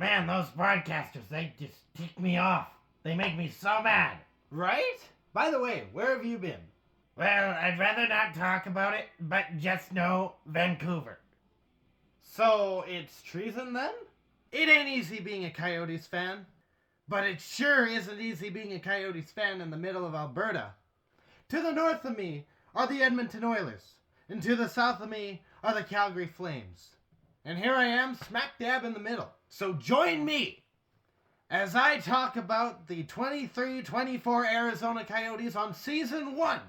Man, those broadcasters, they just tick me off. They make me so mad. Right? By the way, where have you been? Well, I'd rather not talk about it, but just know Vancouver. So, it's treason then? It ain't easy being a Coyotes fan. But it sure isn't easy being a Coyotes fan in the middle of Alberta. To the north of me are the Edmonton Oilers, and to the south of me are the Calgary Flames. And here I am, smack dab in the middle. So join me as I talk about the 23-24 Arizona Coyotes on Season 1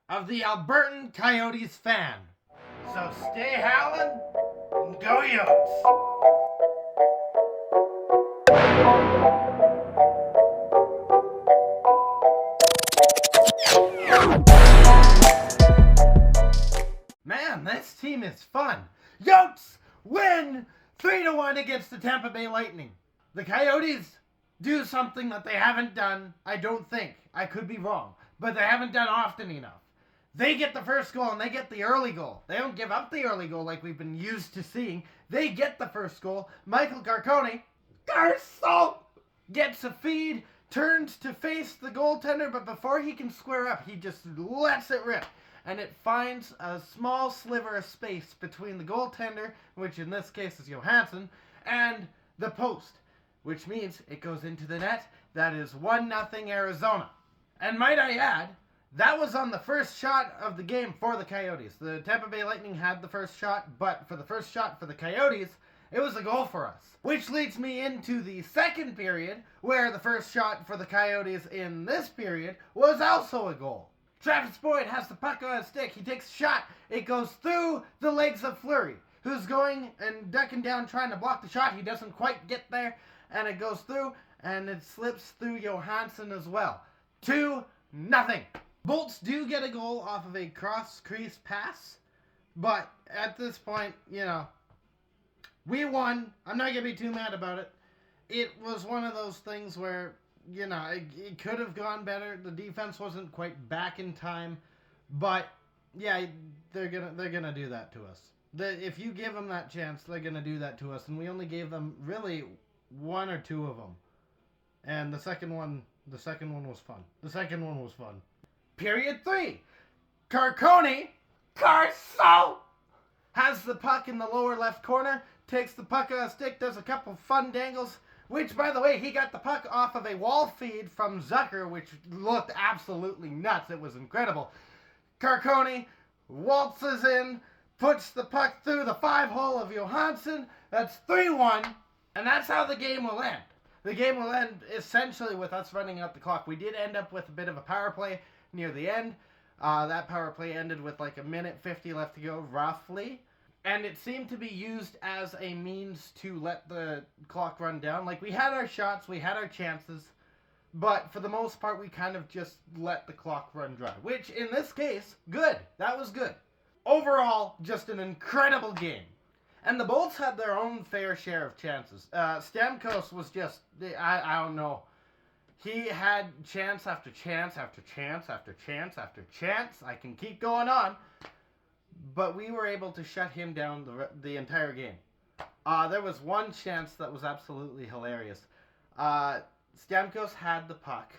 of the Albertan Coyotes Fan. So stay howling and go Yotes! Man, this team is fun. Yotes win 3-1 against the Tampa Bay Lightning. The Coyotes do something that they haven't done, I don't think. I could be wrong, but they haven't done often enough. They get the first goal and they get the early goal. They don't give up the early goal like we've been used to seeing. They get the first goal. Michael Garcone, gets a feed, turns to face the goaltender, but before he can square up, he just lets it rip. And it finds a small sliver of space between the goaltender, which in this case is Johansson, and the post, which means it goes into the net. That is 1-0 Arizona. And might I add, that was on the first shot of the game for the Coyotes. The Tampa Bay Lightning had the first shot, but for the first shot for the Coyotes, it was a goal for us. Which leads me into the second period, where the first shot for the Coyotes in this period was also a goal. Travis Boyd has the puck on his stick. He takes a shot. It goes through the legs of Fleury, who's going and ducking down trying to block the shot. He doesn't quite get there, and it goes through, and it slips through Johansson as well. 2-0. Bolts do get a goal off of a cross-crease pass, but at this point, we won. I'm not going to be too mad about it. It was one of those things where, it could have gone better. The defense wasn't quite back in time, but yeah, they're gonna do that to us. If you give them that chance, they're gonna do that to us, and we only gave them really one or two of them, and the second one was fun. Period 3. Carcone has the puck in the lower left corner, takes the puck on a stick, does a couple fun dangles. Which, by the way, he got the puck off of a wall feed from Zucker, which looked absolutely nuts. It was incredible. Carcone waltzes in, puts the puck through the 5-hole of Johansson. That's 3-1, and that's how the game will end. The game will end essentially with us running out the clock. We did end up with a bit of a power play near the end. That power play ended with like 1:50 left to go, roughly. And it seemed to be used as a means to let the clock run down. Like, we had our shots, we had our chances, but for the most part, we kind of just let the clock run dry. Which, in this case, good. That was good. Overall, just an incredible game. And the Bolts had their own fair share of chances. Stamkos was just, I don't know. He had chance after chance after chance after chance after chance. I can keep going on. But we were able to shut him down the entire game. There was one chance that was absolutely hilarious. Stamkos had the puck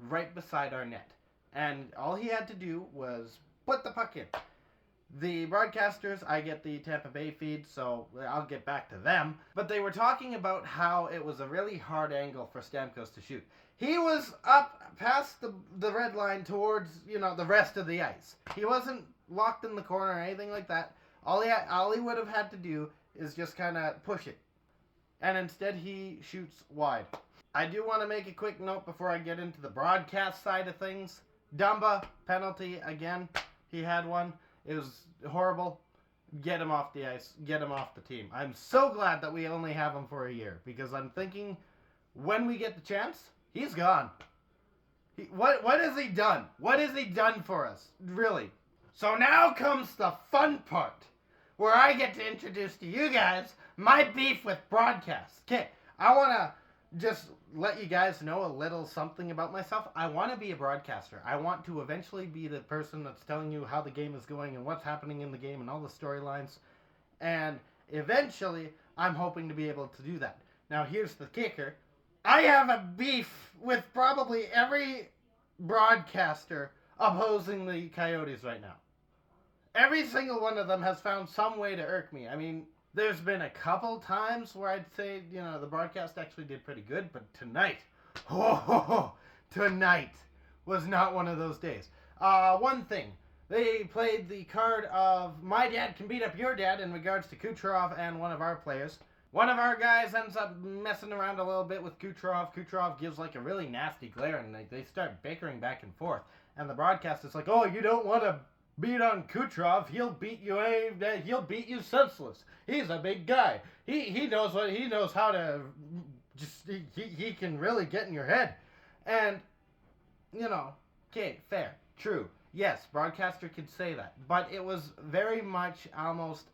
right beside our net. And all he had to do was put the puck in. The broadcasters, I get the Tampa Bay feed, so I'll get back to them. But they were talking about how it was a really hard angle for Stamkos to shoot. He was up past the red line towards, the rest of the ice. He wasn't locked in the corner or anything like that. All he would have had to do is just kind of push it. And instead he shoots wide. I do want to make a quick note before I get into the broadcast side of things. Dumba, penalty again. He had one. It was horrible. Get him off the ice. Get him off the team. I'm so glad that we only have him for a year, because I'm thinking when we get the chance, he's gone. What has he done? What has he done for us? Really. So now comes the fun part, where I get to introduce to you guys my beef with broadcasts. Okay, I want to just let you guys know a little something about myself. I want to be a broadcaster. I want to eventually be the person that's telling you how the game is going and what's happening in the game and all the storylines. And eventually, I'm hoping to be able to do that. Now, here's the kicker. I have a beef with probably every broadcaster opposing the Coyotes right now. Every single one of them has found some way to irk me. I mean, there's been a couple times where I'd say, the broadcast actually did pretty good, but tonight, tonight was not one of those days. One thing, they played the card of my dad can beat up your dad in regards to Kucherov and one of our players. One of our guys ends up messing around a little bit with Kucherov. Kucherov gives like a really nasty glare, and they start bickering back and forth. And the broadcast is like, "Oh, you don't want to beat on Kucherov. He'll beat you. He'll beat you senseless. He's a big guy. He knows how to just he can really get in your head." And okay, fair, true. Yes, broadcaster could say that, but it was very much almost.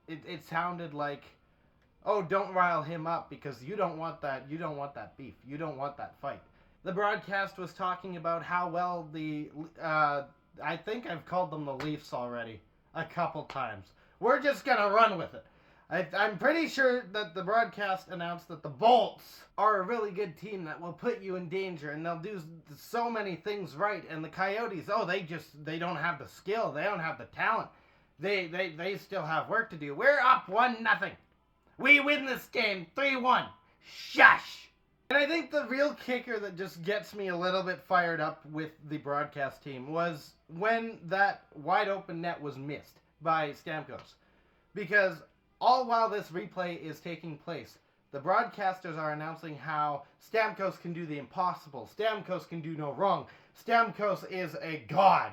It sounded like, "Oh, don't rile him up because you don't want that. You don't want that beef. You don't want that fight." The broadcast was talking about how well I think I've called them the Leafs already a couple times. We're just gonna run with it. I'm pretty sure that the broadcast announced that the Bolts are a really good team that will put you in danger, and they'll do so many things right. And the Coyotes, they don't have the skill. They don't have the talent. They still have work to do. We're up 1-0. We win this game 3-1. Shush! And I think the real kicker that just gets me a little bit fired up with the broadcast team was when that wide open net was missed by Stamkos. Because all while this replay is taking place, the broadcasters are announcing how Stamkos can do the impossible. Stamkos can do no wrong. Stamkos is a god.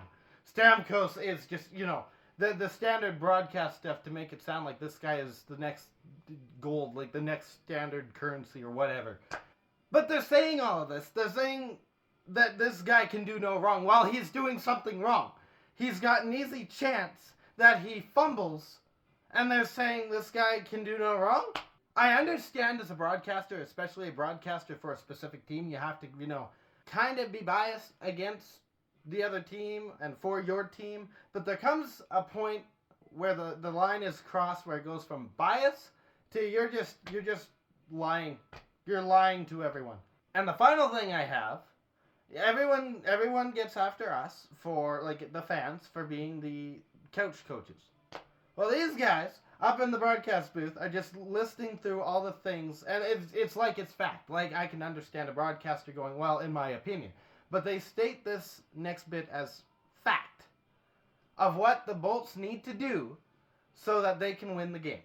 Stamkos is just, the standard broadcast stuff to make it sound like this guy is the next gold, like the next standard currency or whatever. But they're saying all of this. They're saying that this guy can do no wrong while he's doing something wrong. He's got an easy chance that he fumbles, and they're saying this guy can do no wrong? I understand as a broadcaster, especially a broadcaster for a specific team, you have to, kind of be biased against the other team and for your team. But there comes a point where the line is crossed where it goes from bias to you're just lying. You're lying to everyone. And the final thing I have, everyone gets after us for, like, the fans for being the couch coaches. Well, these guys up in the broadcast booth are just listing through all the things, and it's like it's fact. Like, I can understand a broadcaster going, "Well, in my opinion." But they state this next bit as fact of what the Bolts need to do so that they can win the game.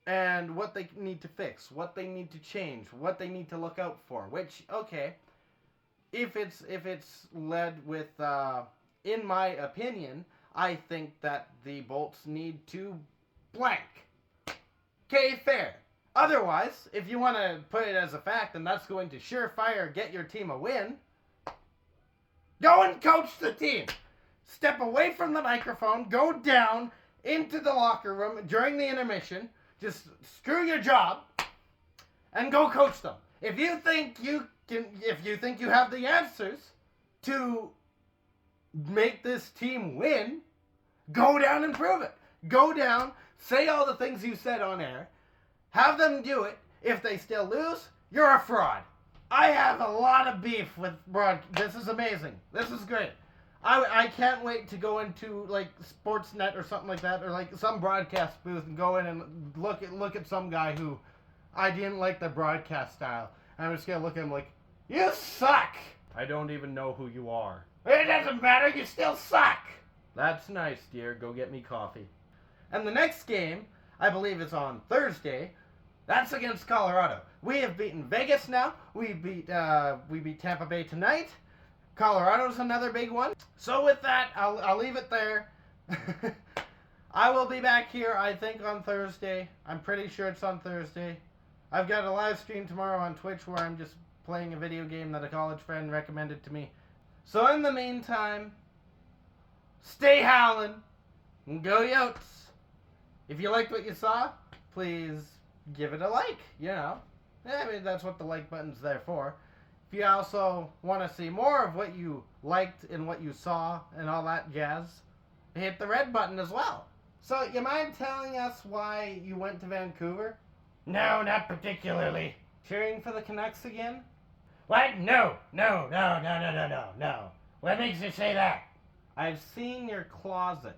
And what they need to fix, what they need to change, what they need to look out for. Which, okay, if it's led with, in my opinion, I think that the Bolts need to blank. Okay, fair. Otherwise, if you want to put it as a fact, and that's going to surefire get your team a win, go and coach the team. Step away from the microphone, go down into the locker room during the intermission. Just screw your job and go coach them. If you think you have the answers to make this team win, go down and prove it. Go down, say all the things you said on air, have them do it. If they still lose, you're a fraud. I have a lot of beef with This is amazing. This is great. I can't wait to go into, like, Sportsnet or something like that, or like some broadcast booth and go in and look at some guy who I didn't like the broadcast style. I'm just gonna look at him like, "You suck! I don't even know who you are." "It doesn't matter, you still suck!" "That's nice, dear. Go get me coffee." And the next game, I believe it's on Thursday, that's against Colorado. We have beaten Vegas now. We beat Tampa Bay tonight. Colorado's another big one. So with that, I'll leave it there. I will be back here, I think, on Thursday. I'm pretty sure it's on Thursday. I've got a live stream tomorrow on Twitch where I'm just playing a video game that a college friend recommended to me. So in the meantime, stay howling and go Yotes. If you liked what you saw, please give it a like, I mean, that's what the like button's there for. If you also want to see more of what you liked and what you saw and all that jazz, hit the red button as well. So, you mind telling us why you went to Vancouver? No, not particularly. Cheering for the Canucks again? What? No. No. What makes you say that? I've seen your closet.